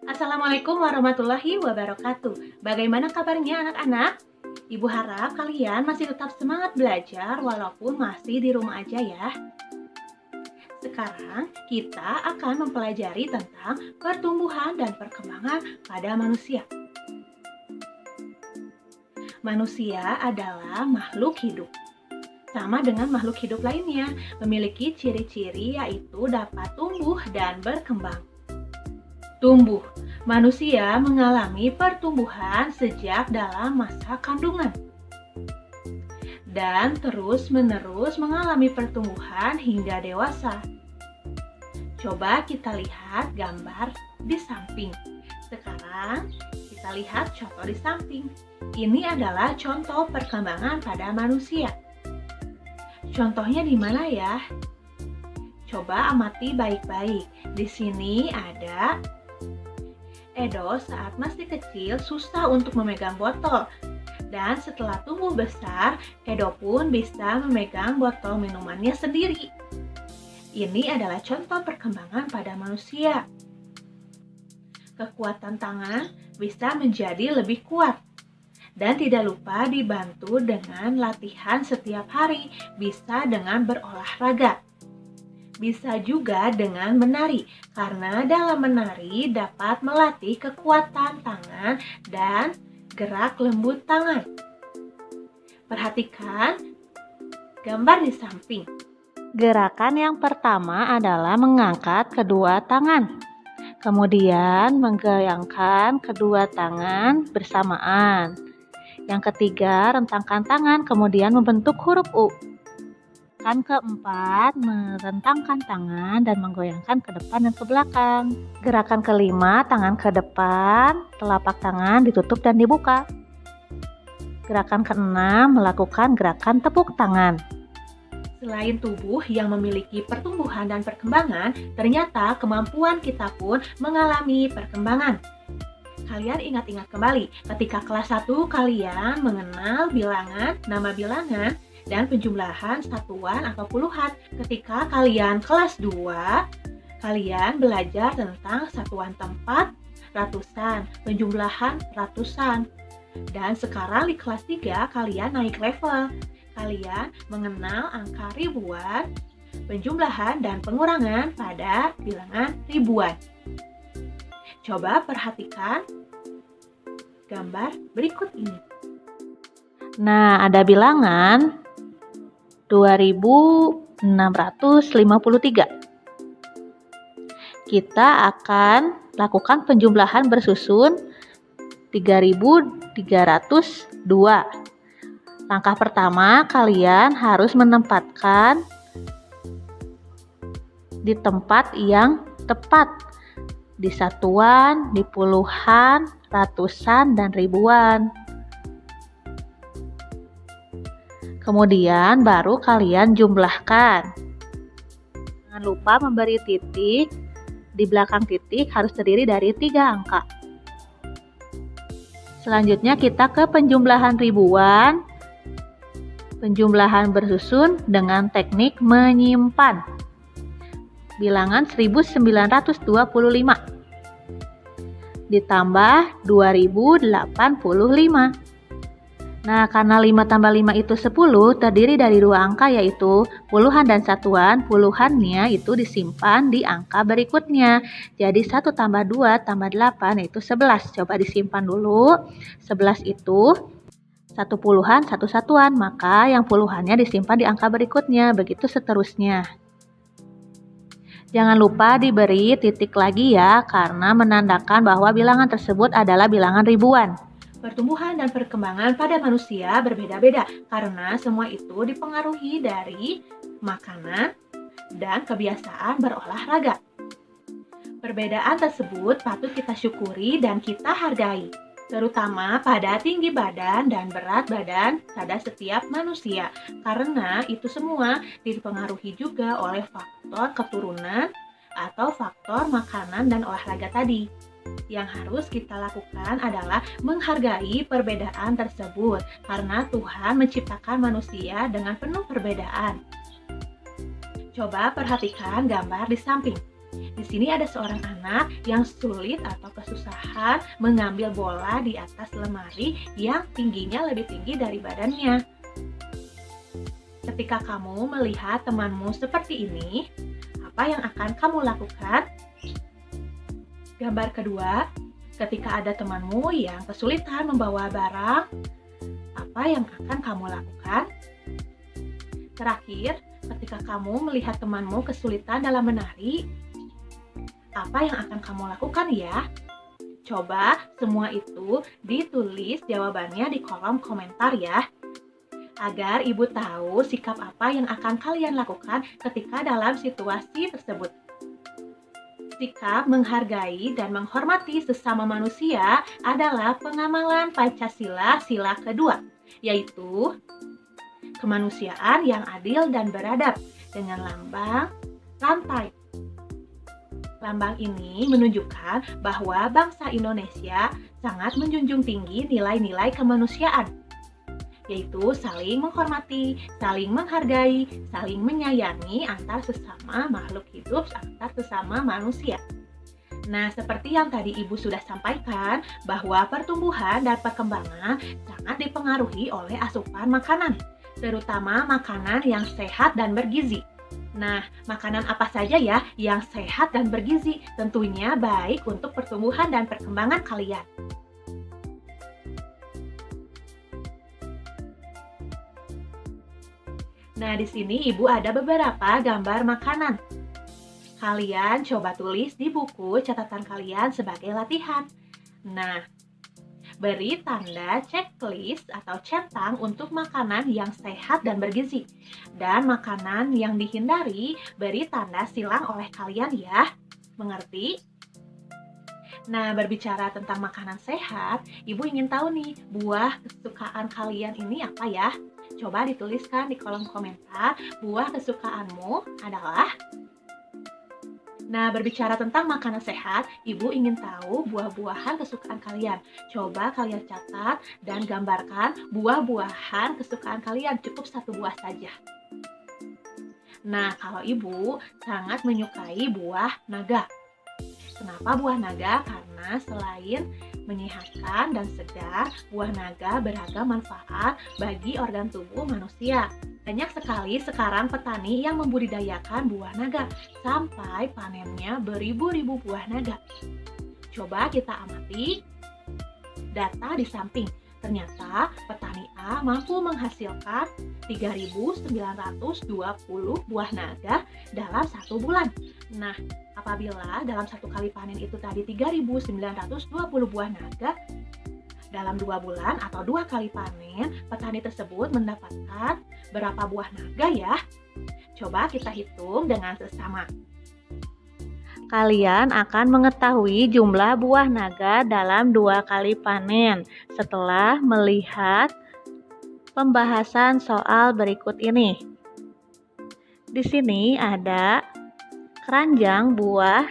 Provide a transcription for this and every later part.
Assalamualaikum warahmatullahi wabarakatuh. Bagaimana kabarnya anak-anak? Ibu harap kalian masih tetap semangat belajar walaupun masih di rumah aja ya. Sekarang kita akan mempelajari tentang pertumbuhan dan perkembangan pada manusia. Manusia adalah makhluk hidup. Sama dengan makhluk hidup lainnya, memiliki ciri-ciri yaitu dapat tumbuh dan berkembang. Tumbuh. Manusia mengalami pertumbuhan sejak dalam masa kandungan dan terus-menerus mengalami pertumbuhan hingga dewasa. Coba kita lihat gambar di samping. Sekarang kita lihat contoh di samping. Ini adalah contoh perkembangan pada manusia. Contohnya di mana ya? Coba amati baik-baik. Di sini ada Edo saat masih kecil susah untuk memegang botol. Dan setelah tumbuh besar, Edo pun bisa memegang botol minumannya sendiri. Ini adalah contoh perkembangan pada manusia. Kekuatan tangan bisa menjadi lebih kuat. Dan tidak lupa dibantu dengan latihan setiap hari, bisa dengan berolahraga. Bisa juga dengan menari, karena dalam menari dapat melatih kekuatan tangan dan gerak lembut tangan. Perhatikan gambar di samping. Gerakan yang pertama adalah mengangkat kedua tangan. Kemudian menggoyangkan kedua tangan bersamaan. Yang ketiga, rentangkan tangan, kemudian membentuk huruf U. Gerakan keempat, merentangkan tangan dan menggoyangkan ke depan dan ke belakang. Gerakan kelima, tangan ke depan, telapak tangan ditutup dan dibuka. Gerakan keenam, melakukan gerakan tepuk tangan. Selain tubuh yang memiliki pertumbuhan dan perkembangan, ternyata kemampuan kita pun mengalami perkembangan. Kalian ingat-ingat kembali, ketika kelas 1 kalian mengenal bilangan, nama bilangan, dan penjumlahan satuan atau puluhan. Ketika kalian kelas 2, kalian belajar tentang satuan tempat, ratusan, penjumlahan ratusan. Dan sekarang di kelas 3 kalian naik level. Kalian mengenal angka ribuan, penjumlahan dan pengurangan pada bilangan ribuan. Coba perhatikan gambar berikut ini. Nah, ada bilangan 2653. Kita akan lakukan penjumlahan bersusun 3302. Langkah pertama, kalian harus menempatkan di tempat yang tepat. Di satuan, di puluhan, ratusan, dan ribuan. Kemudian baru kalian jumlahkan. Jangan lupa memberi titik. Di belakang titik harus terdiri dari 3 angka. Selanjutnya kita ke penjumlahan ribuan. Penjumlahan bersusun dengan teknik menyimpan. Bilangan 1925 ditambah 2085. Nah, karena 5 tambah 5 itu 10, terdiri dari 2 angka yaitu puluhan dan satuan. Puluhannya itu disimpan di angka berikutnya. Jadi 1 tambah 2 tambah 8 yaitu 11. Coba disimpan dulu. 11 itu 1 puluhan, 1 satuan. Maka yang puluhannya disimpan di angka berikutnya. Begitu seterusnya. Jangan lupa diberi titik lagi ya, karena menandakan bahwa bilangan tersebut adalah bilangan ribuan. Pertumbuhan dan perkembangan pada manusia berbeda-beda, karena semua itu dipengaruhi dari makanan dan kebiasaan berolahraga. Perbedaan tersebut patut kita syukuri dan kita hargai, terutama pada tinggi badan dan berat badan pada setiap manusia, karena itu semua dipengaruhi juga oleh faktor keturunan atau faktor makanan dan olahraga tadi. Yang harus kita lakukan adalah menghargai perbedaan tersebut, karena Tuhan menciptakan manusia dengan penuh perbedaan. Coba perhatikan gambar di samping. Di sini ada seorang anak yang sulit atau kesusahan mengambil bola di atas lemari yang tingginya lebih tinggi dari badannya. Ketika kamu melihat temanmu seperti ini, apa yang akan kamu lakukan? Gambar kedua, ketika ada temanmu yang kesulitan membawa barang, apa yang akan kamu lakukan? Terakhir, ketika kamu melihat temanmu kesulitan dalam menari, apa yang akan kamu lakukan ya? Coba semua itu ditulis jawabannya di kolom komentar ya. Agar ibu tahu sikap apa yang akan kalian lakukan ketika dalam situasi tersebut. Sikap menghargai dan menghormati sesama manusia adalah pengamalan Pancasila sila kedua, yaitu kemanusiaan yang adil dan beradab dengan lambang rantai. Lambang ini menunjukkan bahwa bangsa Indonesia sangat menjunjung tinggi nilai-nilai kemanusiaan, yaitu saling menghormati, saling menghargai, saling menyayangi antar sesama makhluk hidup, antar sesama manusia. Nah, seperti yang tadi Ibu sudah sampaikan, bahwa pertumbuhan dan perkembangan sangat dipengaruhi oleh asupan makanan, terutama makanan yang sehat dan bergizi. Nah, makanan apa saja ya yang sehat dan bergizi? Tentunya baik untuk pertumbuhan dan perkembangan kalian. Nah, di sini Ibu ada beberapa gambar makanan. Kalian coba tulis di buku catatan kalian sebagai latihan. Nah, beri tanda checklist atau centang untuk makanan yang sehat dan bergizi. Dan makanan yang dihindari, beri tanda silang oleh kalian ya. Mengerti? Nah, berbicara tentang makanan sehat, Ibu ingin tahu nih, buah kesukaan kalian ini apa ya? Coba dituliskan di kolom komentar, buah kesukaanmu adalah. Nah, berbicara tentang makanan sehat, Ibu ingin tahu buah-buahan kesukaan kalian. Coba kalian catat dan gambarkan buah-buahan kesukaan kalian, cukup satu buah saja. Nah, kalau Ibu sangat menyukai buah naga. Kenapa buah naga? Karena selain menyehatkan dan segar, buah naga beragam manfaat bagi organ tubuh manusia. Banyak sekali sekarang petani yang membudidayakan buah naga sampai panennya beribu-ribu buah naga. Coba kita amati data di samping. Ternyata petani A mampu menghasilkan 3.920 buah naga dalam 1 bulan. Nah, apabila dalam 1 kali panen itu tadi 3.920 buah naga, dalam 2 bulan atau 2 kali panen, petani tersebut mendapatkan berapa buah naga ya? Coba kita hitung dengan sesama. Kalian akan mengetahui jumlah buah naga dalam 2 kali panen setelah melihat pembahasan soal berikut ini. Di sini ada keranjang buah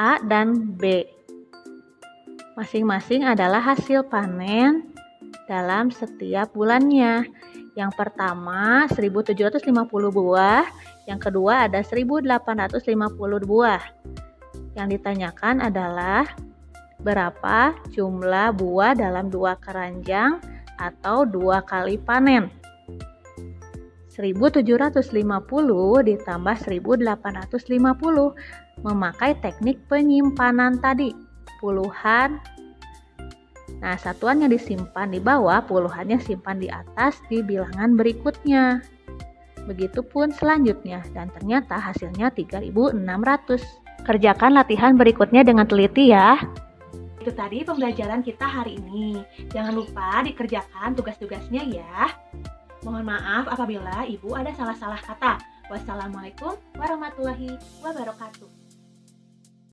A dan B. Masing-masing adalah hasil panen dalam setiap bulannya. Yang pertama 1.750 buah, yang kedua ada 1.850 buah. Yang ditanyakan adalah berapa jumlah buah dalam 2 keranjang atau 2 kali panen. 1.750 ditambah 1.850 memakai teknik penyimpanan tadi, puluhan. Nah, satuannya disimpan di bawah, puluhannya simpan di atas di bilangan berikutnya. Begitupun selanjutnya, dan ternyata hasilnya 3.600. Kerjakan latihan berikutnya dengan teliti ya. Itu tadi pembelajaran kita hari ini. Jangan lupa dikerjakan tugas-tugasnya ya. Mohon maaf apabila Ibu ada salah-salah kata. Wassalamualaikum warahmatullahi wabarakatuh.